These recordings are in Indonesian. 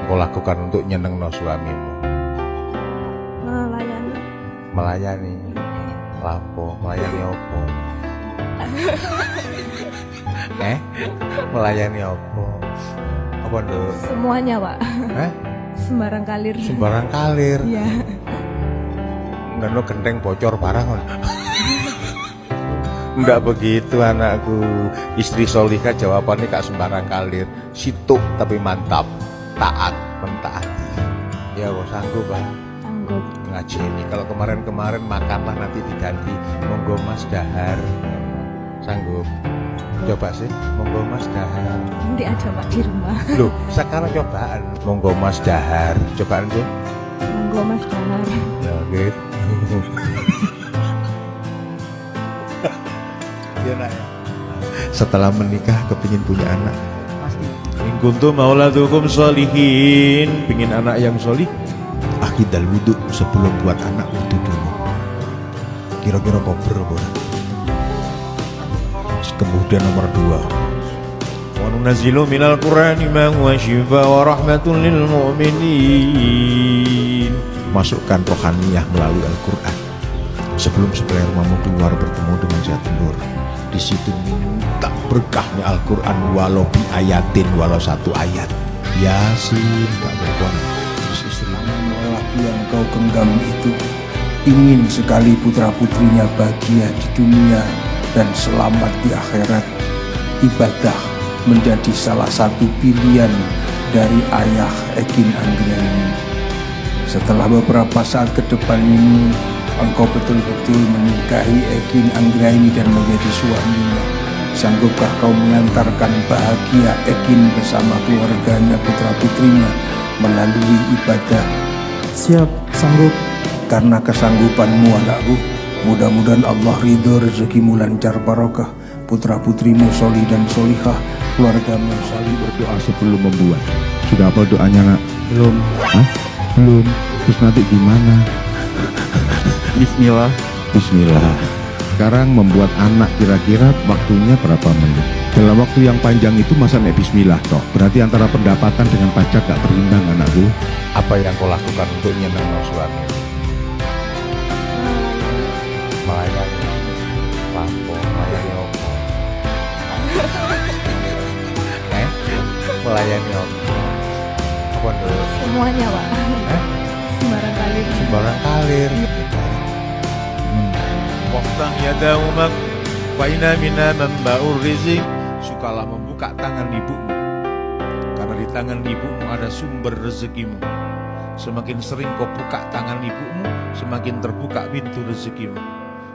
kau lakukan untuk nyenengno suamimu? Melayani. Melayani. Lapo, melayani opo? Melayani opo? Apa nduk? Semuanya, Pak. Sembarang kalir. Sembarang kalir. Iya. Ngono genteng bocor barang. Enggak begitu anakku. Istri solihah jawabannya gak sembarang kalir. Situk tapi mantap. Taat, mentaati. Ya kok sanggup Pak? Sanggup. Ngaji ini. Kalau kemarin-kemarin makanlah nanti diganti. Monggo Mas Dahar. Sanggup? Coba sih, monggo Mas Dahar. Nanti ada Pak di rumah. Loh, sekarang cobaan. Monggo Mas Dahar. Cobaan sih. Monggo Mas Dahar. Ya gitu. Ya nak ya. Setelah menikah kepingin punya anak. Pasti. In kuntum mauladukum sholihin, pingin anak yang solih. Akidal wudhu sebelum buat anak wudhu dulu. Kira-kira kober apa? Kemudian nomor 2. Wa nunazzilu minal Qur'ani ma huwa shifaa wa rahmatun lil mu'minin. Masukkan rohaniyah melalui Al-Quran. Sebelum spermamu keluar bertemu dengan janur, di situ minta berkahnya Al-Quran walau bi ayatin, walau 1 ayat. Yasin, gak berbohong. Terus istrimu, lelaki yang kau genggam itu ingin sekali putra-putrinya bahagia di dunia dan selamat di akhirat. Ibadah menjadi salah satu pilihan dari ayah Egin Anggraini. Setelah beberapa saat ke depan ini, engkau betul-betul menikahi Egin Anggraini dan menjadi suaminya. Sanggupkah kau mengantarkan bahagia Egin bersama keluarganya, putra-putrinya melalui ibadah? Siap, sanggup. Karena kesanggupanmu anakku, mudah-mudahan Allah ridho, rezekimu lancar barokah, putra-putrimu solih dan solihah, keluargamu solih. Berdoa sebelum membuat. Sudah apa doanya, Nak? Belum. Hah? Belum. Terus nanti gimana? Bismillah. Bismillah. Sekarang membuat anak kira-kira waktunya berapa menit? Dalam waktu yang panjang itu masa naik bismillah toh. Berarti antara pendapatan dengan pajak gak berimbang anakku. apa yang kau lakukan untuk nyenengno suami? Melayani. Lapo, melayani opo? Melayani opo? Apa nduk? Semuanya, Pak. Sembarang kalir. Sembarang kalir. Waftah yadaumak wa inna minna manba'ur rizq. Sukalah membuka tangan ibumu, karena di tangan ibumu ada sumber rezekimu. Semakin sering kau buka tangan ibumu, semakin terbuka pintu rezekimu.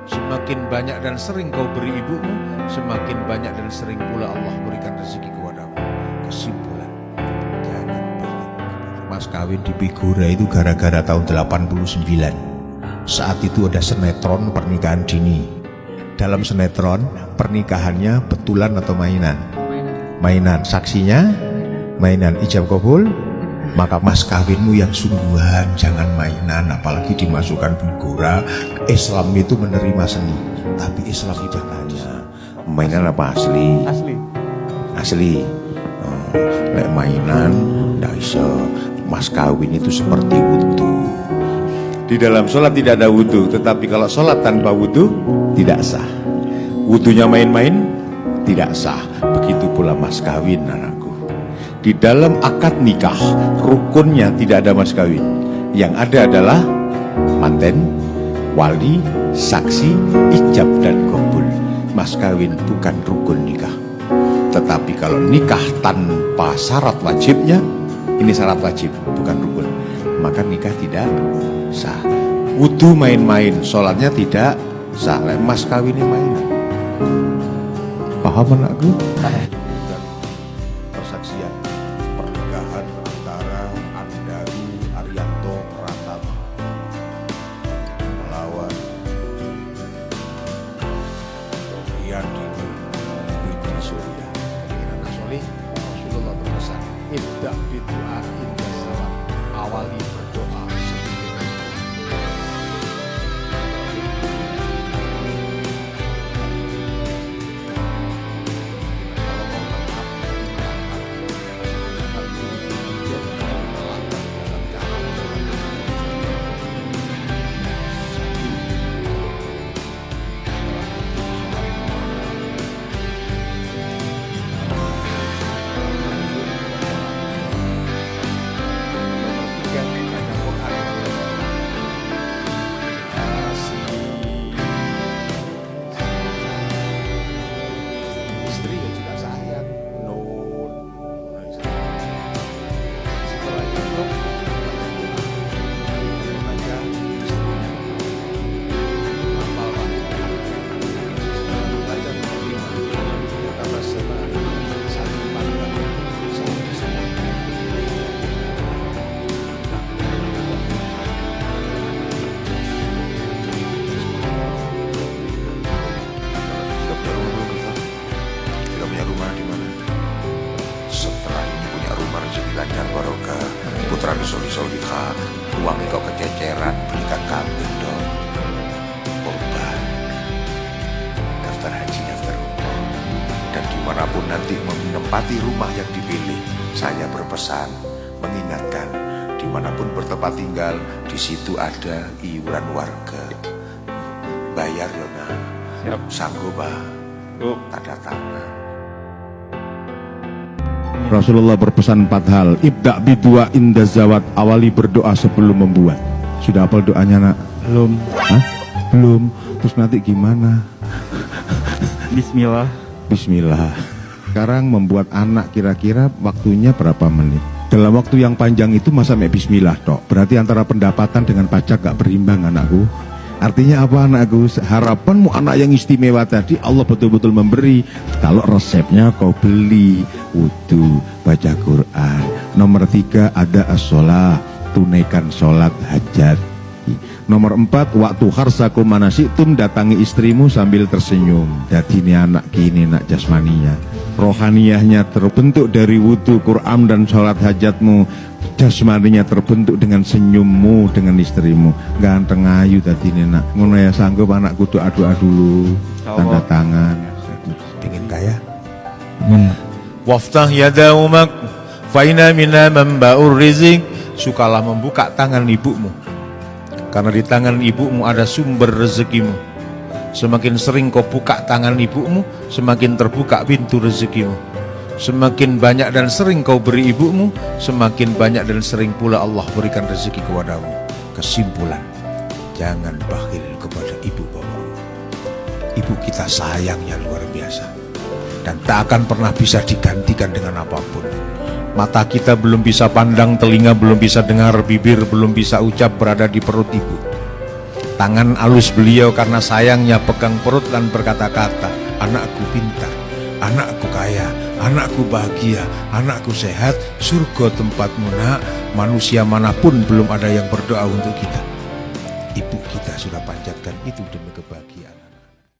Semakin banyak dan sering kau beri ibumu, semakin banyak dan sering pula Allah berikan rezeki kepadamu. Kesimpulan, jangan pelit. Mas kawin di Figura itu gara-gara tahun 89. Saat itu ada sinetron pernikahan dini. Dalam sinetron, pernikahannya betulan atau mainan? Mainan. Saksinya mainan, ijab kabul. Maka mas kawinmu yang sungguhan, jangan mainan, apalagi dimasukkan Figura. Islam itu menerima seni, tapi Islam ibadahnya mainan apa asli? Asli. Nek mainan ndak iso. Mas kawin itu seperti wudu. Di dalam sholat tidak ada wudu, tetapi kalau sholat tanpa wudu tidak sah. Wudunya main-main tidak sah. Begitu pula mas kawin anakku. Di dalam akad nikah, rukunnya tidak ada mas kawin. Yang ada adalah manten, wali, saksi, ijab dan kabul. Mas kawin bukan rukun nikah. Tetapi kalau nikah tanpa syarat wajibnya, ini syarat wajib, bukan rukun, maka nikah tidak sah. Wudu main-main, sholatnya tidak sah. Mas kawinnya mainan. Paham anakku? Persaksian pernikahan antara Andaru Arianto Pratama melawan Sofian Dino Widi Surya. Anak soleh, Rasulullah berpesan, ibda bidu'a inda salam, awali berdoa sebelum. Kalau mau putra solika, uangnya kau kececeran, belikan kambing dong. Korban, daftar haji, daftar umroh. Dan dimanapun nanti menempati rumah yang dipilih, saya berpesan, mengingatkan, dimanapun bertempat tinggal, di situ ada iuran warga. Bayar loh nah. Siap. Sanggup bah. Tanda tangan. Rasulullah berpesan 4 hal. Ibda bidua inda zawat, awali berdoa sebelum membuat. Sudah hafal doanya nak? Belum. Hah? Belum. Terus nanti gimana? Bismillah. Bismillah. Sekarang membuat anak kira-kira waktunya berapa menit? Dalam waktu yang panjang itu masa mek bismillah tok. Berarti antara pendapatan dengan pajak gak berimbang anakku. Artinya apa anakku? Harapanmu anak yang istimewa tadi Allah betul-betul memberi. Kalau resepnya kau beli, wudu, baca Quran. Nomor 3 ada as-sholah, tunaikan sholat hajat. Nomor 4 waktu harsakum manasitum, datangi istrimu sambil tersenyum. Jadi ini anak kini nak jasmaninya, rohaniyahnya terbentuk dari wudu, Quran dan sholat hajatmu. Jasmaninya terbentuk dengan senyummu dengan istrimu. Ganteng ayu tadi ini nak. Ngono ya sanggup anakku doa-doa dulu. Tanda tangan. Pengen kaya? Waftah yadaumak faina mina memba'ur rizik. Sukalah membuka tangan ibumu, karena di tangan ibumu ada sumber rezekimu. Semakin sering kau buka tangan ibumu, semakin terbuka pintu rezekimu. Semakin banyak dan sering kau beri ibumu, semakin banyak dan sering pula Allah berikan rezeki kepadamu. Kesimpulan, jangan bakhil kepada ibu bapamu. Ibu kita sayangnya luar biasa, dan tak akan pernah bisa digantikan dengan apapun. Mata kita belum bisa pandang, telinga belum bisa dengar, bibir belum bisa ucap berada di perut ibu. Tangan alus beliau karena sayangnya pegang perut dan berkata-kata, anakku pintar, anakku kaya, anakku bahagia, anakku sehat, surga tempatmu nak. Manusia manapun belum ada yang berdoa untuk kita. Ibu kita sudah panjatkan itu demi kebahagiaan.